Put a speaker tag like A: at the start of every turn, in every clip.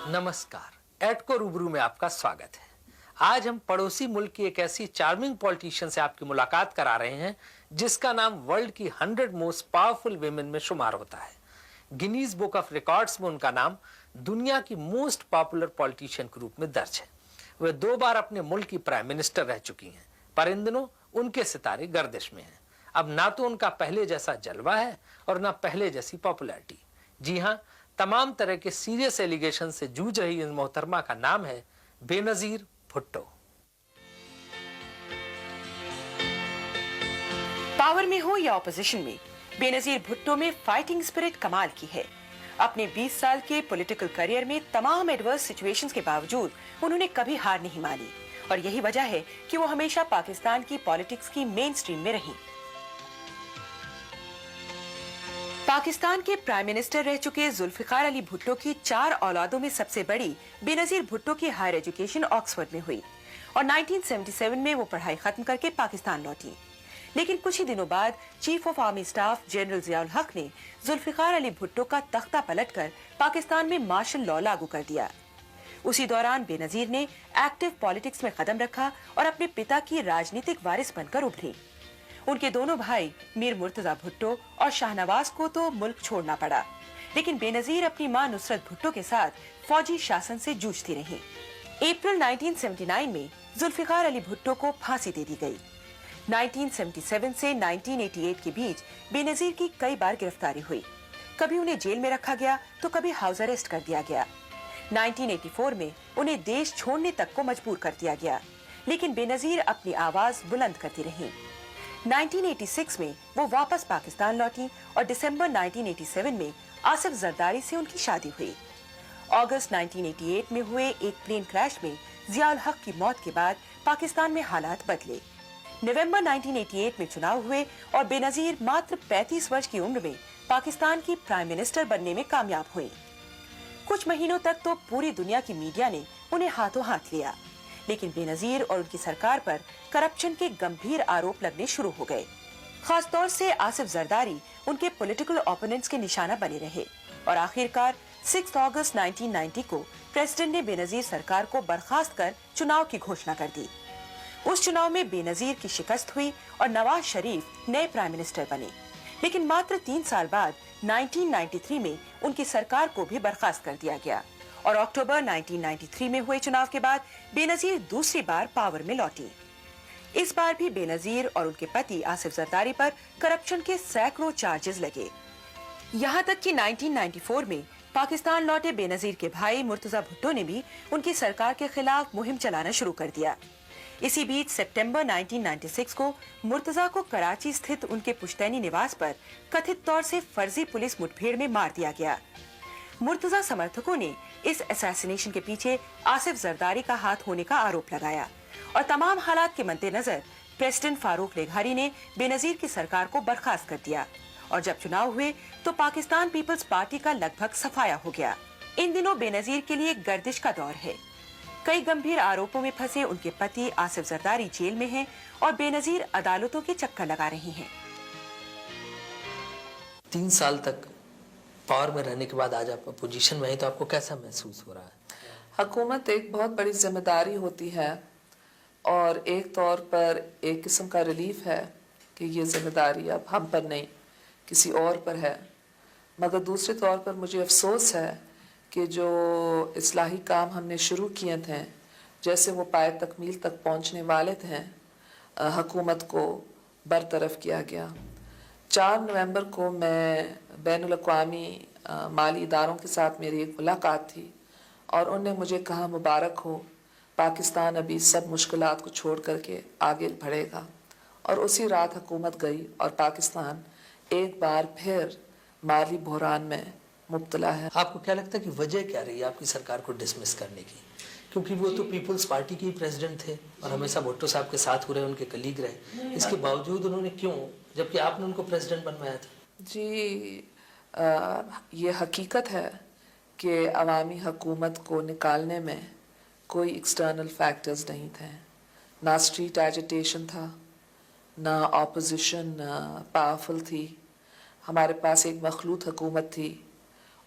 A: नमस्कार, एटको रूबरू में आपका स्वागत है। आज हम पड़ोसी मुल्क की एक ऐसी चार्मिंग पॉलिटिशियन से आपकी मुलाकात करा रहे हैं जिसका नाम वर्ल्ड की 100 मोस्ट पावरफुल विमेन में शुमार होता है। गिनीज बुक ऑफ रिकॉर्ड्स में उनका नाम दुनिया की मोस्ट पॉपुलर पॉलिटिशियन के रूप में दर्ज है। वे 2 बार अपने मुल्क की प्राइम मिनिस्टर रह चुकी हैं, पर इन दिनों उनके सितारे गर्दिश में हैं। अब ना तो उनका पहले जैसा जलवा है और ना पहले जैसी पॉपुलैरिटी। जी हाँ, तमाम तरह के सीरियस एलिगेशन से जूझ रही इस मोहतरमा का नाम है बेनजीर भुट्टो।
B: पावर में हो या ऑपोजिशन में, बेनजीर भुट्टो में फाइटिंग स्पिरिट कमाल की है। अपने 20 साल के पॉलिटिकल करियर में तमाम एडवर्स सिचुएशंस के बावजूद उन्होंने कभी हार नहीं मानी, और यही वजह है कि वो हमेशा पाकिस्तान की पॉलिटिक्स की मेन स्ट्रीम में रही। पाकिस्तान के प्राइम मिनिस्टर रह चुके जुल्फिकार अली भुट्टो की 4 औलादों में सबसे बड़ी बेनजीर भुट्टो की हायर एजुकेशन ऑक्सफोर्ड में हुई और 1977 में वो पढ़ाई खत्म करके पाकिस्तान लौटी। लेकिन कुछ ही दिनों बाद chief of army staff general Ziaul हक ने जुल्फिकार अली भुट्टो का तख्ता पलटकर पाकिस्तान में मार्शल लॉ लागू कर दिया। उसी दौरान बेनजीर ने एक्टिव पॉलिटिक्स में कदम रखा और अपने पिता की राजनीतिक वारिस बनकर उभरी। उनके दोनों भाई मीर मुर्तजा भुट्टो और शाहनवाज को तो मुल्क छोड़ना पड़ा, लेकिन बेनजीर अपनी मां नुसरत भुट्टो के साथ फौजी शासन से जूझती रही। अप्रैल 1979 में जुल्फिकार अली भुट्टो को फांसी दे दी गई। 1977 से 1988 के बीच बेनजीर की कई बार गिरफ्तारी हुई। कभी उन्हें जेल में रखा गया तो कभी हाउस अरेस्ट कर दिया गया। 1984 में उन्हें देश छोड़ने तक को मजबूर कर दिया गया, लेकिन बेनजीर अपनी आवाज बुलंद करती रही। 1986 में वो वापस पाकिस्तान लौटी और दिसंबर 1987 में आसिफ जरदारी से उनकी शादी हुई। अगस्त 1988 में हुए एक प्लेन क्रैश में जियाउल हक की मौत के बाद पाकिस्तान में हालात बदले। नवंबर 1988 में चुनाव हुए और बेनजीर मात्र 35 वर्ष की उम्र में पाकिस्तान की प्राइम मिनिस्टर बनने में कामयाब हुई। कुछ महीनों तक तो पूरी दुनिया की मीडिया ने उन्हें हाथों हाथ लिया, लेकिन बेनजीर और उनकी सरकार पर करप्शन के गंभीर आरोप लगने शुरू हो गए। खास तौर से आसिफ जरदारी उनके पॉलिटिकल ओपोनेंट्स के निशाना बने रहे और आखिरकार 6 अगस्त 1990 को प्रेसिडेंट ने बेनजीर सरकार को बर्खास्त कर चुनाव की घोषणा कर दी। उस चुनाव में बेनजीर की शिकस्त हुई और नवाज शरीफ नए प्राइम मिनिस्टर बने, लेकिन मात्र 3 साल बाद 1993 में उनकी सरकार को भी बर्खास्त कर दिया गया और अक्टूबर 1993 में हुए चुनाव के बाद बेनजीर दूसरी बार पावर में लौटी। इस बार भी बेनजीर और उनके पति आसिफ जरदारी पर करप्शन के सैकड़ों चार्जेस लगे। यहाँ तक कि 1994 में पाकिस्तान लौटे बेनजीर के भाई मुर्तजा भुट्टो ने भी उनकी सरकार के खिलाफ मुहिम चलाना शुरू कर दिया। इसी बीच सितंबर 1996 को मुर्तजा को कराची स्थित उनके पुश्तैनी निवास पर कथित तौर से फर्जी पुलिस मुठभेड़ में मार दिया गया। मुर्तजा समर्थकों ने इस असैसिनेशन के पीछे आसिफ जरदारी का हाथ होने का आरोप लगाया और तमाम हालात के मद्देनजर प्रेसिडेंट फारूक लेघारी ने बेनजीर की सरकार को बर्खास्त कर दिया और जब चुनाव हुए तो पाकिस्तान पीपल्स पार्टी का लगभग सफाया हो गया। इन दिनों बेनजीर के लिए गर्दिश का दौर है। कई गंभीर आरोपों में फंसे उनके पति आसिफ जरदारी जेल में हैं और बेनजीर अदालतों के चक्कर लगा रही हैं।
A: 3 साल तक पावर में रहने के बाद आज आप पोजीशन में हैं, तो आपको कैसा महसूस हो रहा है?
C: हुकूमत एक बहुत बड़ी जिम्मेदारी होती है और एक तौर पर एक किस्म का रिलीफ है कि ये जिम्मेदारी अब हम पर नहीं किसी और पर है, मगर दूसरे तौर पर मुझे अफसोस है कि जो इस्लाही काम हमने शुरू किए थे, जैसे वो पाए तकमील तक पहुंचने वाले थे, हुकूमत को बरतरफ किया गया। 4 नवंबर को मैं बैनुल-अक़वामी माली इदारों के साथ मेरी एक मुलाकात थी और उन्होंने मुझे कहा मुबारक हो, पाकिस्तान अभी सब मुश्किलात को छोड़ करके आगे बढ़ेगा। और उसी रात हुकूमत गई और पाकिस्तान एक बार फिर माली बहरान में मुब्तला है।
A: आपको क्या लगता है कि वजह क्या रही है आपकी सरकार को डिसमिस करने की? क्योंकि वो तो पीपल्स पार्टी के प्रेसिडेंट थे और हमेशा भुट्टो साहब के साथ हो रहे, उनके कलीग रहे, इसके बावजूद उन्होंने क्यों, जबकि आपने उनको प्रेसिडेंट बनवाया था?
C: जी, ये हकीकत है कि अवामी हुकूमत को निकालने में कोई एक्सटर्नल फैक्टर्स नहीं थे। ना स्ट्रीट एजिटेशन था, ना ऑपोजिशन पावरफुल थी। हमारे पास एक मखलूत हुकूमत थी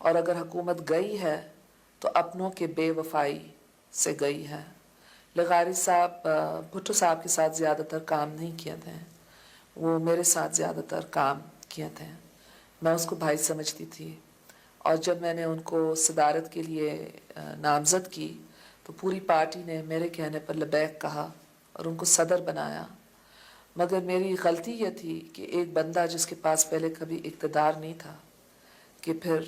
C: और अगर हुकूमत गई है تو اپنوں کے بے وفائی سے گئی ہے. لغاری صاحب بھٹو صاحب کے ساتھ زیادہ تر کام نہیں کیے تھے, وہ میرے ساتھ زیادہ تر کام کیے تھے. میں اس کو بھائی سمجھتی تھی, اور جب میں نے ان کو صدارت کے لیے نامزد کی تو پوری پارٹی نے میرے کہنے پر لبیک کہا اور ان کو صدر بنایا. مگر میری غلطی یہ تھی کہ ایک بندہ جس کے پاس پہلے کبھی اقتدار نہیں تھا, کہ پھر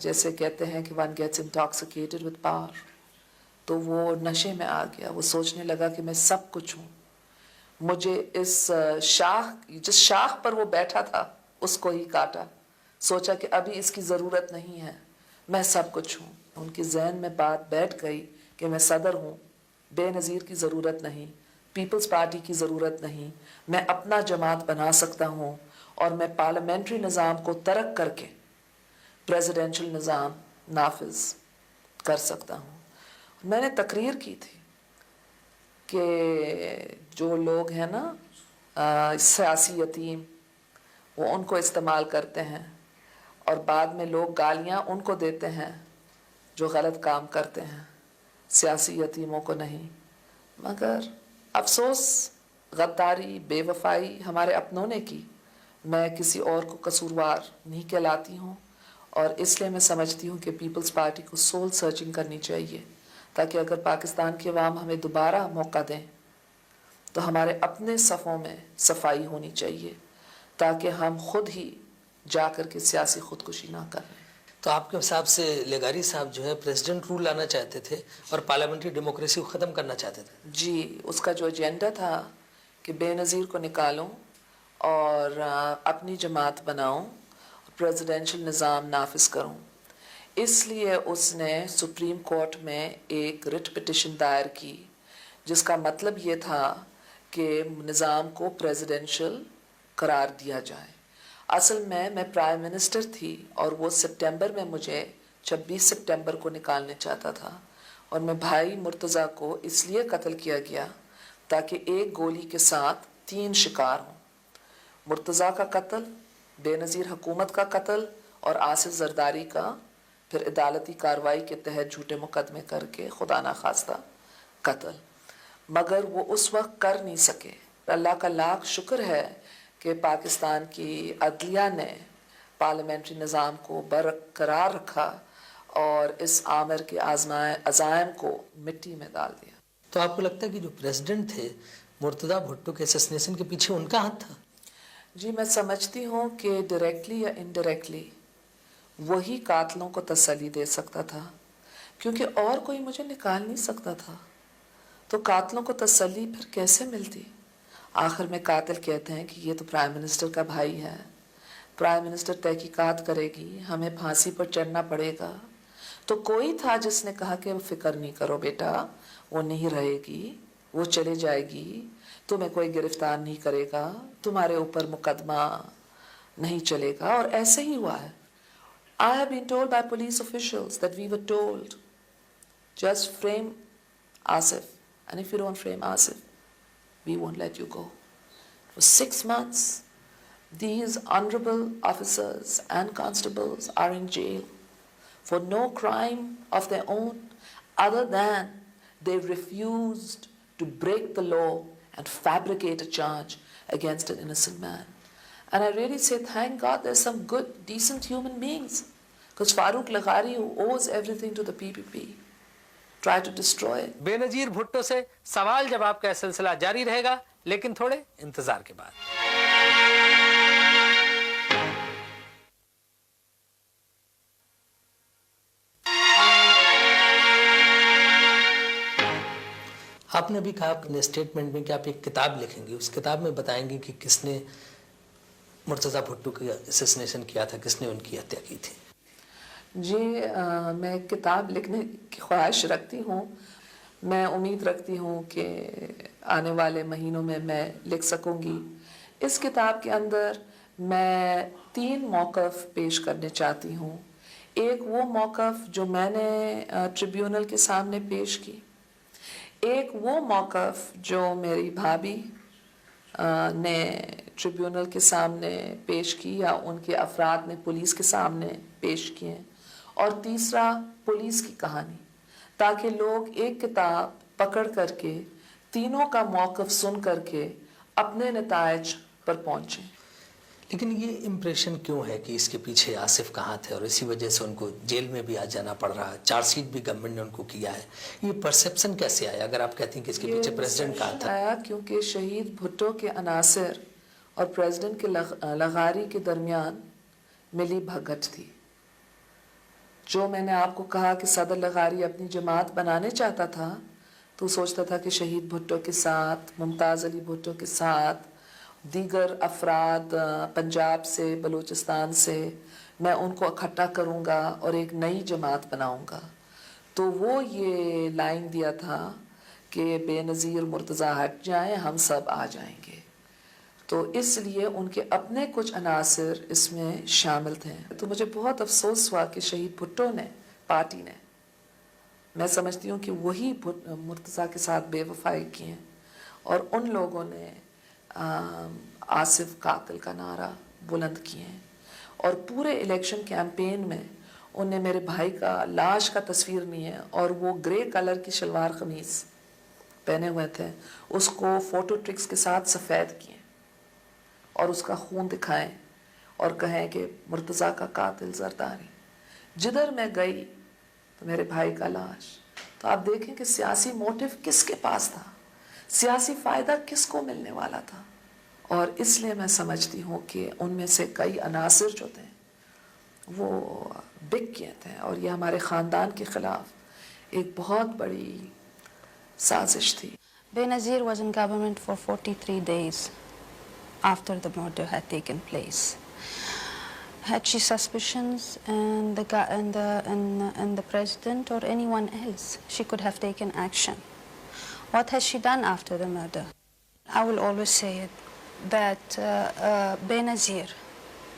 C: جیسے کہتے ہیں کہ one gets intoxicated with power, تو وہ نشے میں آ گیا. وہ سوچنے لگا کہ میں سب کچھ ہوں. مجھے جس شاخ پر وہ بیٹھا تھا اس کو ہی کاٹا. سوچا کہ ابھی اس کی ضرورت نہیں ہے, میں سب کچھ ہوں. ان کے ذہن میں بات بیٹھ گئی کہ میں صدر ہوں, بے نظیر کی ضرورت نہیں, پیپلز پارٹی کی ضرورت نہیں, میں اپنا جماعت بنا سکتا ہوں اور میں پارلیمنٹری نظام کو ترک کر کے پریزیڈنشل نظام نافذ کر سکتا ہوں. میں نے تقریر کی تھی کہ جو لوگ ہیں نا سیاسی یتیم, وہ ان کو استعمال کرتے ہیں اور بعد میں لوگ گالیاں ان کو دیتے ہیں جو غلط کام کرتے ہیں, سیاسی یتیموں کو نہیں. مگر افسوس, غداری, بے وفائی ہمارے اپنوں نے کی. میں کسی اور کو قصوروار نہیں کہلاتی ہوں, اور اس لیے میں سمجھتی ہوں کہ پیپلز پارٹی کو سول سرچنگ کرنی چاہیے, تاکہ اگر پاکستان کے عوام ہمیں دوبارہ موقع دیں تو ہمارے اپنے صفوں میں صفائی ہونی چاہیے, تاکہ ہم خود ہی جا کر کے سیاسی خودکشی نہ کریں.
A: تو آپ کے حساب سے لیگاری صاحب جو ہے پریزیڈنٹ رول لانا چاہتے تھے اور پارلیمنٹری ڈیموکریسی کو ختم کرنا چاہتے تھے.
C: جی, اس کا جو ایجنڈا تھا کہ بے نظیر کو نکالوں اور اپنی جماعت بناؤں, پریزیڈنشل نظام نافذ کروں, اس لیے اس نے سپریم کورٹ میں ایک رٹ پٹیشن دائر کی, جس کا مطلب یہ تھا کہ نظام کو پریزیڈنشل قرار دیا جائے. اصل میں پرائم منسٹر تھی اور وہ سپٹمبر میں مجھے 26 سپٹمبر کو نکالنے چاہتا تھا, اور میں بھائی مرتضیٰ کو اس لیے قتل کیا گیا تاکہ ایک گولی کے ساتھ 3 شکار ہوں. مرتضیٰ کا قتل, بے نظیر حکومت کا قتل, اور آصف زرداری کا پھر عدالتی کارروائی کے تحت جھوٹے مقدمے کر کے خدا نخواستہ قتل. مگر وہ اس وقت کر نہیں سکے. اللہ کا لاکھ شکر ہے کہ پاکستان کی عدلیہ نے پارلیمنٹری نظام کو برقرار رکھا اور اس آمر کے عزائم کو مٹی میں ڈال دیا.
A: تو آپ کو لگتا ہے کہ جو پریزیڈنٹ تھے مرتضیٰ بھٹو کے اسیسنیشن کے پیچھے ان کا ہاتھ تھا؟
C: جی, میں سمجھتی ہوں کہ ڈائریکٹلی یا انڈائریکٹلی وہی قاتلوں کو تسلی دے سکتا تھا, کیونکہ اور کوئی مجھے نکال نہیں سکتا تھا. تو قاتلوں کو تسلی پھر کیسے ملتی؟ آخر میں قاتل کہتے ہیں کہ یہ تو پرائم منسٹر کا بھائی ہے, پرائم منسٹر تحقیقات کرے گی, ہمیں پھانسی پر چڑھنا پڑے گا. تو کوئی تھا جس نے کہا کہ فکر نہیں کرو بیٹا, وہ نہیں رہے گی, وہ چلے جائے گی, تمہیں کوئی گرفتار نہیں کرے گا, تمہارے اوپر مقدمہ نہیں چلے گا. اور ایسے ہی ہوا ہے. I have been told by police officials that we were told, just frame Asif, and if you don't frame Asif, we won't let you go. For 6 months, these honorable officers and constables are in jail for no crime of their own, other than they refused to break the law and fabricate a charge against an innocent man. And I really say, thank God there's some good, decent human beings. Because Farooq Laghari, who owes everything to the PPP, tried to destroy it.
A: بے نظیر بھٹو سے سوال جواب کا سلسلہ جاری رہے گا, لیکن تھوڑے انتظار کے بعد. آپ نے ابھی کہا اپنے اسٹیٹمنٹ میں کہ آپ ایک کتاب لکھیں گے, اس کتاب میں بتائیں گے کہ کس نے مرتضیٰ بھٹو کا اسیسنیشن کیا تھا, کس نے ان کی ہتیا کی تھی.
C: جی, میں کتاب لکھنے کی خواہش رکھتی ہوں. میں امید رکھتی ہوں کہ آنے والے مہینوں میں لکھ سکوں گی. اس کتاب کے اندر میں 3 موقف پیش کرنے چاہتی ہوں. ایک وہ موقف جو میں نے ٹریبیونل کے سامنے پیش کی, ایک وہ موقف جو میری بھابھی نے ٹریبیونل کے سامنے پیش کی یا ان کے افراد نے پولیس کے سامنے پیش کیے, اور تیسرا پولیس کی کہانی، تاکہ لوگ ایک کتاب پکڑ کر کے تینوں کا موقف سن کر کے اپنے نتائج پر پہنچیں۔
A: لیکن یہ امپریشن کیوں ہے کہ اس کے پیچھے آصف کہاں تھے اور اسی وجہ سے ان کو جیل میں بھی آ جانا پڑ رہا ہے، چارج شیٹ بھی گورنمنٹ نے ان کو کیا ہے، یہ پرسیپشن کیسے آیا اگر آپ کہتے ہیں کہ اس کے پیچھے پریزیڈنٹ کہاں تھا؟
C: آیا کیونکہ شہید بھٹو کے عناصر اور پریزیڈنٹ کے لغاری کے درمیان ملی بھگت تھی۔ جو میں نے آپ کو کہا کہ صدر لغاری اپنی جماعت بنانے چاہتا تھا تو سوچتا تھا کہ شہید بھٹو کے ساتھ، ممتاز علی بھٹو کے ساتھ، دیگر افراد پنجاب سے، بلوچستان سے، میں ان کو اکٹھا کروں گا اور ایک نئی جماعت بناؤں گا۔ تو وہ یہ لائن دیا تھا کہ بے نظیر مرتضیٰ ہٹ جائیں، ہم سب آ جائیں گے۔ تو اس لیے ان کے اپنے کچھ عناصر اس میں شامل تھے۔ تو مجھے بہت افسوس ہوا کہ شہید بھٹو نے، پارٹی نے، میں سمجھتی ہوں کہ وہی مرتضیٰ کے ساتھ بے وفائی کی ہیں، اور ان لوگوں نے آصف قاتل کا نعرہ بلند کیے ہیں، اور پورے الیکشن کیمپین میں ان نے میرے بھائی کا لاش کا تصویر نہیں ہے اور وہ گرے کلر کی شلوار قمیص پہنے ہوئے تھے، اس کو فوٹو ٹرکس کے ساتھ سفید کیے اور اس کا خون دکھائیں اور کہیں کہ مرتضیٰ کا قاتل زرداری۔ جدھر میں گئی تو میرے بھائی کا لاش۔ تو آپ دیکھیں کہ سیاسی موٹیو کس کے پاس تھا، سیاسی فائدہ کس کو ملنے والا تھا، اور اس لیے میں سمجھتی ہوں کہ ان میں سے کئی عناصر جو تھے وہ بک گئے تھے، اور یہ ہمارے خاندان کے خلاف ایک بہت بڑی سازش تھی۔
D: Benazir was in government for 43 days after the murder had taken place. Had she suspicions and the president or anyone else, she could have taken action. What has she done after the murder? I will always say it, that Benazir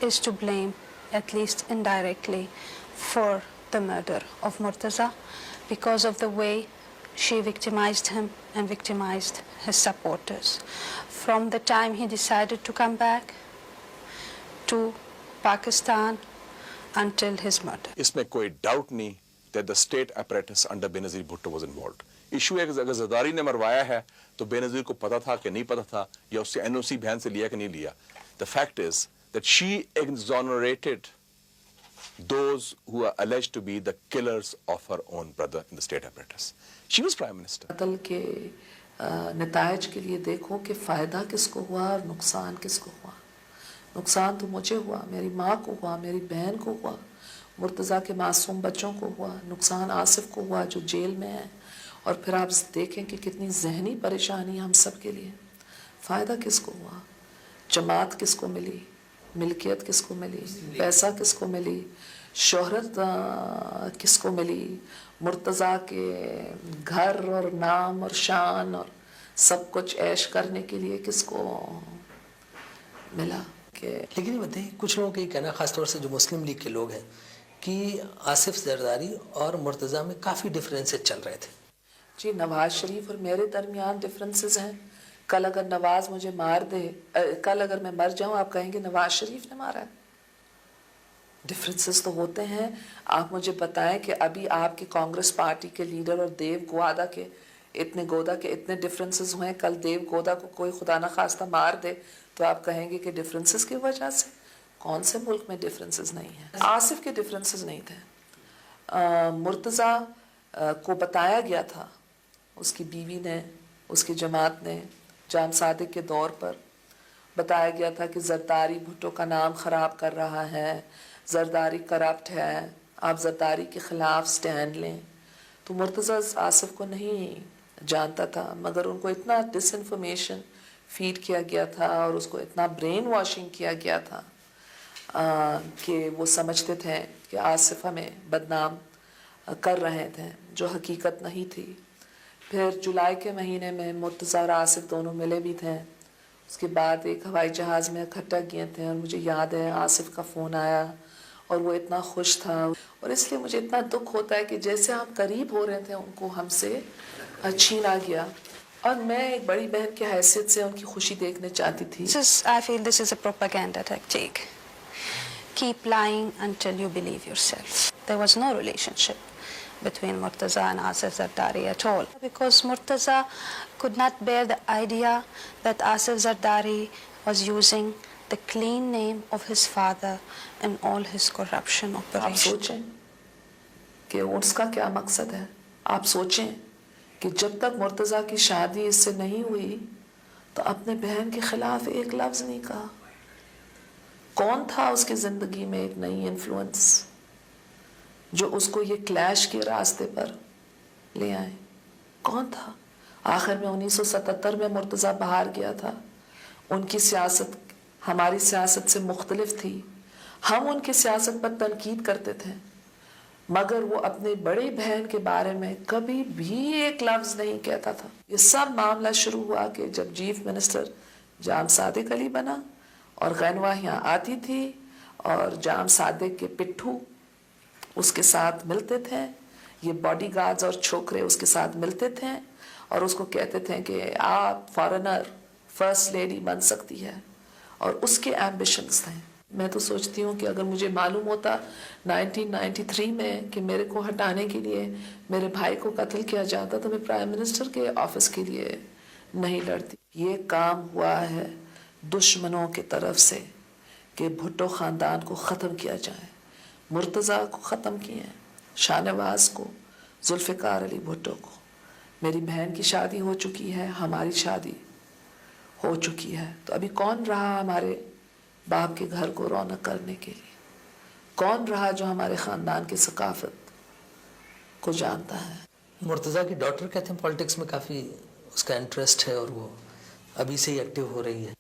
D: is to blame, at least indirectly, for the murder of Murtaza because of the way she victimized him and victimized his supporters. From the time he decided to come back to Pakistan until his murder.
E: اس میں کوئی doubt نہیں that the state apparatus under Benazir Bhutto was involved. Issue ہے کہ اگر زرداری نے مروایا ہے تو بے نظیر کو پتا تھا کہ نہیں پتا تھا، یا اس سے این او سی بہن سے لیا کہ نہیں لیا. The fact is that she exonerated those who are alleged to be the killers of her own brother in the state apparatus. She was prime minister.
C: قتل کے نتائج کے لیے دیکھو کہ فائدہ کس کو ہوا اور نقصان کس کو ہوا۔ نقصان تو مجھے ہوا، میری ماں کو ہوا، میری بہن کو ہوا، مرتضیٰ کے معصوم بچوں کو ہوا، نقصان آصف کو ہوا جو جیل میں ہے، اور پھر آپ دیکھیں کہ کتنی ذہنی پریشانی ہم سب کے لیے۔ فائدہ کس کو ہوا؟ جماعت کس کو ملی؟ ملکیت کس کو ملی؟ پیسہ کس کو ملی؟ شہرت کس کو ملی؟ مرتضیٰ کے گھر اور نام اور شان اور سب کچھ عیش کرنے کے لیے کس کو ملا؟
A: لیکن یہ بتائیے، کچھ لوگوں کا یہ کہنا، خاص طور سے جو مسلم لیگ کے لوگ ہیں، کہ آصف زرداری اور مرتضیٰ میں کافی ڈفرینسز چل رہے تھے۔
C: جی، نواز شریف اور میرے درمیان ڈفرینسز ہیں۔ کل اگر نواز مجھے مار دے، کل اگر میں مر جاؤں، آپ کہیں گے نواز شریف نے مارا ہے۔ ڈفرینسز تو ہوتے ہیں۔ آپ مجھے بتائیں کہ ابھی آپ کی کانگریس پارٹی کے لیڈر اور دیو گودا کے اتنے ڈفرینسز ہوئے، کل دیو گودا کو کوئی خدا نخواستہ مار دے تو آپ کہیں گے کہ ڈفرینسز کی وجہ سے؟ کون سے ملک میں ڈفرینسز نہیں ہیں؟ آصف کے ڈفرینسز نہیں تھے۔ مرتضیٰ کو بتایا گیا تھا، اس کی بیوی نے، اس کی جماعت نے، جان صادق کے دور پر بتایا گیا تھا کہ زرداری بھٹو کا نام خراب کر رہا ہے، زرداری کرپٹ ہے، آپ زرداری کے خلاف سٹینڈ لیں۔ تو مرتضیٰ آصف کو نہیں جانتا تھا، مگر ان کو اتنا ڈس انفارمیشن فیڈ کیا گیا تھا اور اس کو اتنا برین واشنگ کیا گیا تھا کہ وہ سمجھتے تھے کہ آصف ہمیں بدنام کر رہے تھے، جو حقیقت نہیں تھی۔ پھر جولائی کے مہینے میں مرتضیٰ اور آصف دونوں ملے بھی تھے، اس کے بعد ایک ہوائی جہاز میں اکٹھا کیے تھے، اور مجھے یاد ہے آصف کا فون آیا اور وہ اتنا خوش تھا، اور اس لیے مجھے اتنا دکھ ہوتا ہے کہ جیسے ہم قریب ہو رہے تھے ان کو ہم سے چھینا گیا، اور میں ایک بڑی بہن کی حیثیت سے ان کی خوشی دیکھنے چاہتی تھی۔
D: I feel this is a propaganda tactic. keep lying until you believe yourself. There was no relationship between Murtaza and Asif Zardari at all, because Murtaza could not bear the idea that Asif Zardari was using the clean name of his father in all his corruption
C: आप
D: operations.
C: सोचें कि उसका क्या मकसद है. आप सोचें कि जब तक मुर्तज़ा की शादी इससे नहीं हुई तो अपने बहन के खिलाफ एक लफ्ज़ नहीं कहा. कौन था उसकी ज़िंदगी में एक नई इन्फ्लुएंस जो उसको ये क्लैश के रास्ते पर ले आए? कौन था? आखिर में 1977 में मुर्तज़ा बाहर गया था. उनकी सियासत हमारी सियासत से मुख्तलिफ थी. हम उनकी सियासत पर तनकीद करते थे, मगर वो अपने बड़ी बहन के बारे में कभी भी एक लफ्ज़ नहीं कहता था. ये सब मामला शुरू हुआ कि जब चीफ मिनिस्टर जाम सादिक अली बना और गैनवा यहाँ आती थी और जाम सादिक के पिट्ठू उसके साथ मिलते थे. ये बॉडीगार्ड्स और छोकरे उसके साथ मिलते थे और उसको कहते थे कि आप फॉरेनर फर्स्ट लेडी बन सकती है, और उसके एम्बिशंस थे. मैं तो सोचती हूँ कि अगर मुझे मालूम होता 1993 में कि मेरे को हटाने के लिए मेरे भाई को कत्ल किया जाता तो मैं प्राइम मिनिस्टर के ऑफिस के लिए नहीं लड़ती. ये काम हुआ है दुश्मनों की तरफ से कि भुट्टो ख़ानदान को ख़त्म किया जाए. मुर्तज़ा को ख़त्म किए, शाहनवाज को, जुल्फ़िकार अली भुट्टो को. मेरी बहन की शादी हो चुकी है, हमारी शादी हो चुकी है, तो अभी कौन रहा हमारे बाप के घर को रौनक करने के लिए? कौन रहा जो हमारे ख़ानदान की सकाफत को जानता है?
A: मुर्तज़ा की डॉटर कहते हैं पॉलिटिक्स में काफ़ी उसका इंटरेस्ट है और वो अभी से ही एक्टिव हो रही है.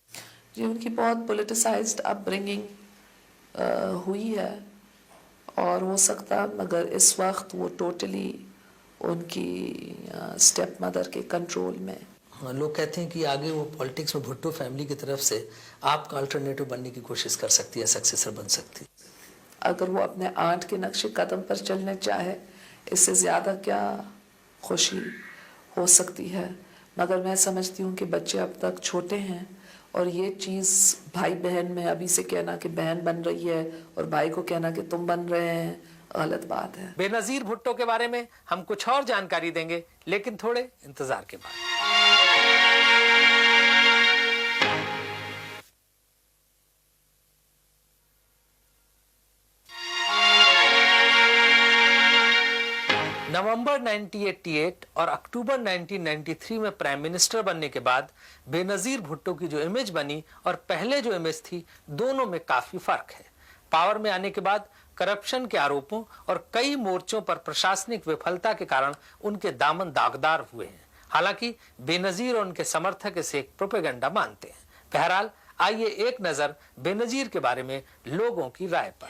C: जी, उनकी बहुत पोलिटिसाइज्ड अपब्रिंगिंग हुई है और हो सकता, मगर इस वक्त वो टोटली उनकी स्टेप मदर के कंट्रोल में.
A: लोग कहते हैं कि आगे वो पॉलिटिक्स में भुट्टो फैमिली की तरफ से आपका अल्टरनेटिव बनने की कोशिश कर सकती है, सक्सेसर बन सकती.
C: अगर वो अपने आंट के नक्शे कदम पर चलने चाहे, इससे ज़्यादा क्या खुशी हो सकती है. मगर मैं समझती हूँ कि बच्चे अब तक छोटे हैं और ये चीज़ भाई बहन में अभी से कहना कि बहन बन रही है और भाई को कहना कि तुम बन रहे हैं, गलत बात है.
A: बेनज़ीर भुट्टो के बारे में हम कुछ और जानकारी देंगे, लेकिन थोड़े इंतजार के बाद. नवंबर 1988 और अक्टूबर 1993 में प्राइम मिनिस्टर बनने के बाद बेनज़ीर भुट्टो की जो इमेज बनी और पहले जो इमेज थी, दोनों में काफी फर्क है. पावर में आने के बाद करप्शन के आरोपों और कई मोर्चों पर प्रशासनिक विफलता के कारण उनके दामन दागदार हुए हैं. हालांकि बेनज़ीर और उनके समर्थक इसे एक प्रोपेगेंडा मानते हैं. बहरहाल आइए एक नजर बेनज़ीर के बारे में लोगों की राय पर.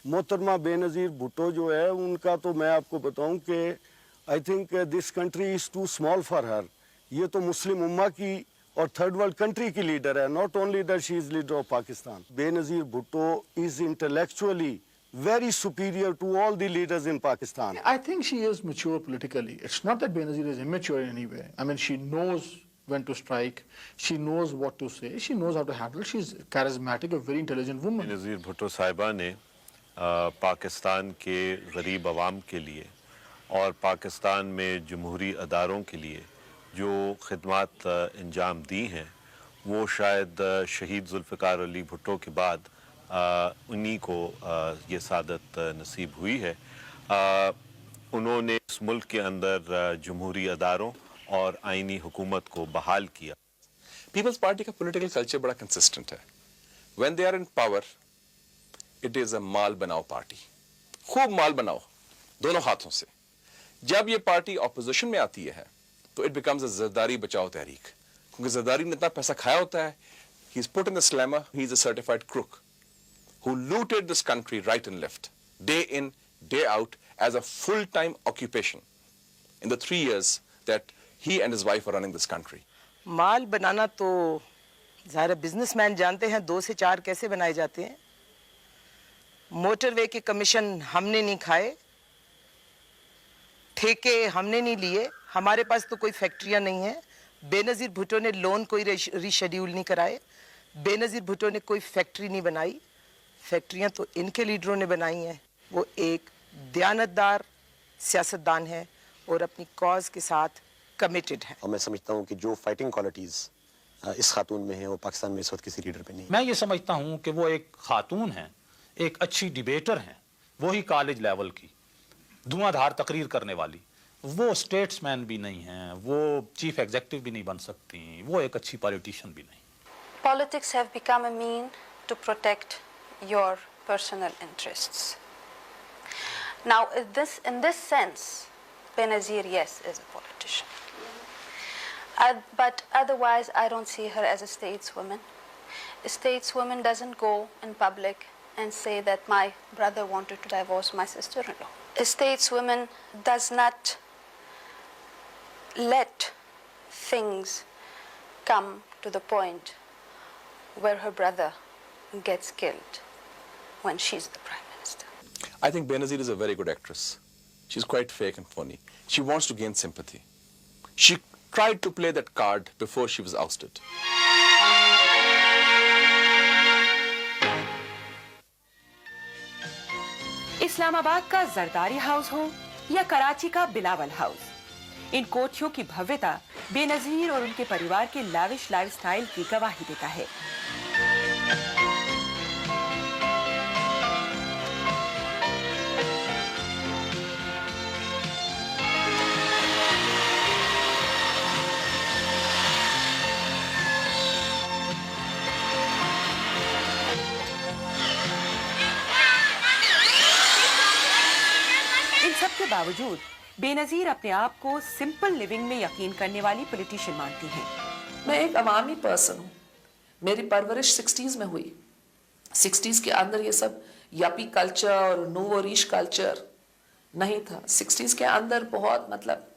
F: मोहतरमा बेनज़ीर भुट्टो जो है उनका तो मैं आपको बताऊं कि I think this country is too small for her. ये तो मुस्लिम उम्मा की और थर्ड वर्ल्ड कंट्री की लीडर है. Not only that she is leader of Pakistan. Benazir Bhutto is intellectually very superior to all the leaders in Pakistan.
G: I think she is mature politically. It's not that Benazir is immature in any way. I mean, she knows when to strike. She knows what to say. She knows how to handle. She's charismatic, a very intelligent woman.
H: Benazir Bhutto साहिबा ने पाकिस्तान के गरीब आवाम के लिए और पाकिस्तान में जमहूरी अदारों के लिए जो खिदमत अंजाम दी हैं, वो शायद शहीद जुल्फ़िकार अली भुट्टो के बाद उन्हीं को ये सादत नसीब हुई है. उन्होंने इस मुल्क के अंदर जमहूरी अदारों और आइनी हुकूमत को बहाल किया.
E: पीपल्स पार्टी का पॉलिटिकल कल्चर बड़ा कंसिस्टेंट है. When they are in power it is a माल बनाओ पार्टी. खूब माल बनाओ दोनों हाथों से. जब ये पार्टी ऑपोजिशन में आती है तो इट बिकम्स अ जरदारी बचाओ तहरीक, क्योंकि जरदारी ने इतना पैसा खाया होता है. He is put in the slammer. He is a certified crook who looted this country right and left, day in, day out, as a full-time occupation in the 3 years that he and his wife were running this country.
I: माल बनाना तो ज़ाहिर businessman जानते हैं 2 से 4 कैसे बनाए जाते हैं. Motorway के कमीशन हमने नहीं खाए, ठेके हमने नहीं लिए. हमारे पास तो कोई फैक्ट्रियां नहीं है. बेनज़ीर भुट्टो ने लोन कोई रीशेड्यूल नहीं कराए, बेनज़ीर भुट्टो ने कोई फैक्ट्री नहीं बनाई, फैक्ट्रियां तो इनके लीडरों ने बनाई हैं। वो एक दयानतदार सियासतदान है और अपनी कॉज के साथ कमिटेड है।
J: और मैं समझता हूँ कि जो फाइटिंग क्वालिटीज़ इस खातून में है वो पाकिस्तान में इस वक्त किसी लीडर पे नहीं।
K: मैं ये समझता हूँ कि वो एक खातून हैं, एक अच्छी डिबेटर हैं, वही कॉलेज लेवल की धुआंधार तकरीर करने वाली, वो स्टेट्समैन भी नहीं हैं, वो चीफ एग्जीक्यूटिव भी नहीं बन सकती, वो एक अच्छी पॉलिटिशियन भी नहीं।
D: Politics have become a mean to protect your personal interests. Now, in this sense, Benazir, yes, is a politician. But otherwise, I don't see her as a stateswoman. A stateswoman doesn't go in public and say that my brother wanted to divorce my sister-in-law. A stateswoman does not let things come to the point where her brother gets killed when she's the prime minister.
E: I think Benazir is a very good actress. She's quite fake and funny. She wants to gain sympathy. She tried to play that card before she was ousted.
B: Islamabad का Zardari house हो या कराची का Bilawal house, इन कोठियों की भव्यता बेनजीर और उनके परिवार के लाविश लाइफस्टाइल की गवाही देता है। इन सब के बावजूद बेनजीर अपने आप को सिंपल लिविंग में यकीन करने वाली पॉलिटिशियन मानती हैं।
C: मैं एक अवामी पर्सन हूँ। मेरी परवरिश 60s में हुई। 60s के अंदर ये सब यपी कल्चर और नूवो रीश कल्चर नहीं था। 60s के अंदर बहुत मतलब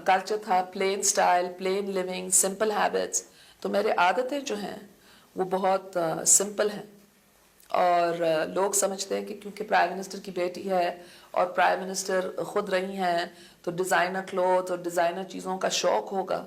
C: कल्चर था, plain style, plain living, simple habits. तो मेरे आदतें जो हैं वो बहुत सिंपल हैं और लोग समझते हैं कि क्योंकि प्राइम मिनिस्टर की बेटी है और प्राइम मिनिस्टर खुद रही हैं तो डिज़ाइनर क्लोथ और डिज़ाइनर चीज़ों का शौक होगा,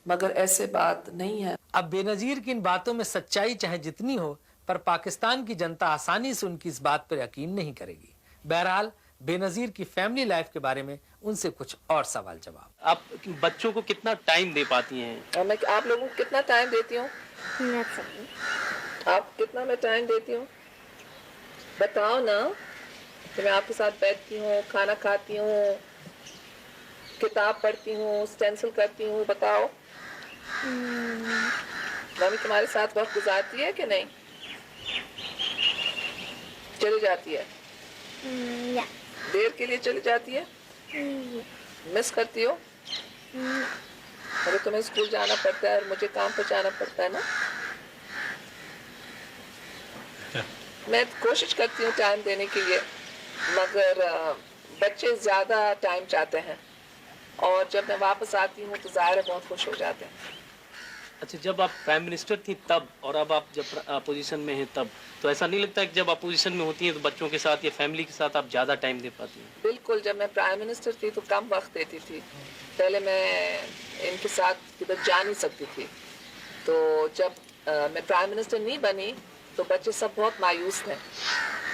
C: मगर ऐसे बात नहीं है।
A: अब बेनजीर की इन बातों में सच्चाई चाहे जितनी हो, पर पाकिस्तान की जनता आसानी से उनकी इस बात पर यकीन नहीं करेगी। बहरहाल बेनजीर की फैमिली लाइफ के बारे में उनसे कुछ और सवाल जवाब।
L: आप बच्चों को कितना टाइम दे पाती हैं?
C: और मैं आप लोगों को कितना टाइम देती हूँ? आप कितना मैं टाइम देती हूँ बताओ ना। तो मैं आपके साथ बैठती हूँ, खाना खाती हूँ, किताब पढ़ती हूँ, स्टेंसिल करती हूँ, बताओ। मम्मी तुम्हारे साथ वक्त गुजारती है कि नहीं? चली जाती है? देर के लिए चली जाती है? मिस करती हो? अगर तुम्हें स्कूल जाना पड़ता है और मुझे काम पर जाना पड़ता है ना, मैं कोशिश करती हूँ टाइम देने के लिए, मगर बच्चे ज़्यादा टाइम चाहते हैं और जब मैं वापस आती हूँ तो ज़ाहिर है बहुत खुश हो जाते हैं।
L: अच्छा, जब आप प्राइम मिनिस्टर थी तब और अब आप जब अपोजिशन में हैं तब, तो ऐसा नहीं लगता है कि जब अपोजिशन में होती हैं तो बच्चों के साथ या फैमिली के साथ आप ज़्यादा टाइम दे पाती हैं?
C: बिल्कुल, जब मैं प्राइम मिनिस्टर थी तो कम वक्त देती थी। पहले मैं इनके साथ किधर जा नहीं सकती थी, तो जब मैं प्राइम मिनिस्टर नहीं बनी तो बच्चे सब बहुत मायूस थे।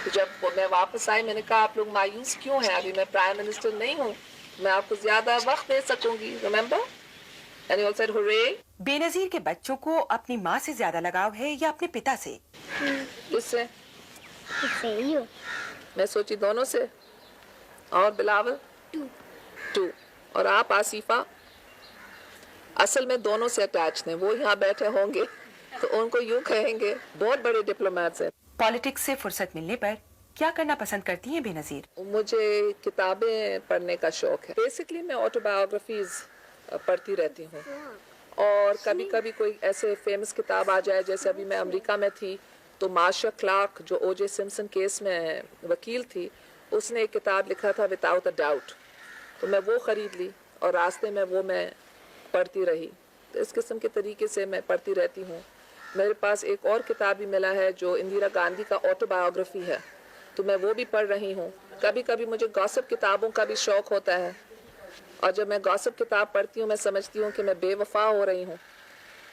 C: तो जब मैं वापस आई मैंने कहा आप लोग मायूस क्यों हैं? अभी मैं प्राइम मिनिस्टर नहीं हूँ, मैं आपको ज़्यादा वक्त दे सकूँगी। Remember? And he all said, hooray.
B: Benazir के बच्चों को अपनी माँ से ज्यादा लगाव है या अपने पिता से?
C: किससे? मैं सोची दोनों से। और बिलावल? टू। और आप आसिफा? असल में दोनों से अटैच हैं। वो यहाँ बैठे होंगे तो उनको यूं कहेंगे, बहुत बड़े डिप्लोमेट्स हैं।
B: पॉलिटिक्स से फुर्सत मिलने पर क्या करना पसंद करती हैं बेनजीर?
C: मुझे किताबें पढ़ने का शौक है। बेसिकली मैं ऑटोबायोग्राफीज पढ़ती रहती हूँ और कभी कभी कोई ऐसे फेमस किताब आ जाए, जैसे अभी मैं अमेरिका में थी तो मार्शा क्लार्क जो ओजे सिम्पसन केस में वकील थी, उसने एक किताब लिखा था विदाउट अ डाउट, तो मैं वो ख़रीद ली और रास्ते में वो मैं पढ़ती रही। तो इस किस्म के तरीके से मैं पढ़ती रहती हूँ। मेरे पास एक और किताब भी मिला है जो इंदिरा गांधी का ऑटोबायोग्राफी है, तो मैं वो भी पढ़ रही हूँ। कभी कभी मुझे गॉसिप किताबों का भी शौक होता है اور جب میں گاسپ کتاب پڑھتی ہوں میں سمجھتی ہوں کہ میں بے وفا ہو رہی ہوں.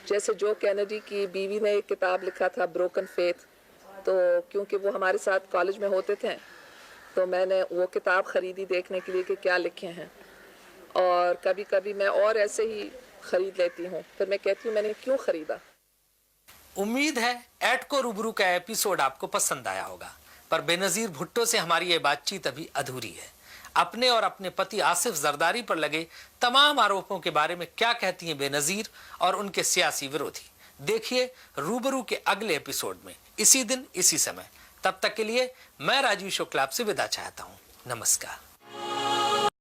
C: جیسے جو کینیڈی کی بیوی نے ایک کتاب لکھا تھا بروکن فیتھ, تو کیونکہ وہ ہمارے ساتھ کالج میں ہوتے تھے تو میں نے وہ کتاب خریدی دیکھنے کے لیے کہ کیا لکھے ہیں, اور کبھی کبھی میں اور ایسے ہی خرید لیتی ہوں, پھر میں کہتی ہوں میں نے کیوں خریدا.
A: امید ہے ایٹ کو روبرو کا ایپیسوڈ آپ کو پسند آیا ہوگا, پر بے نظیر بھٹو سے ہماری یہ بات چیت ابھی ادھوری ہے. اپنے اور اپنے پتی آصف زرداری پر لگے تمام آروپوں کے بارے میں کیا کہتی ہیں بے نظیر اور ان کے سیاسی ورودھی, دیکھیے روبرو کے اگلے ایپیسوڈ میں اسی دن اسی سمے. تب تک کے لیے میں راجیو شکلا آپ سے وداع چاہتا ہوں. نمسکار.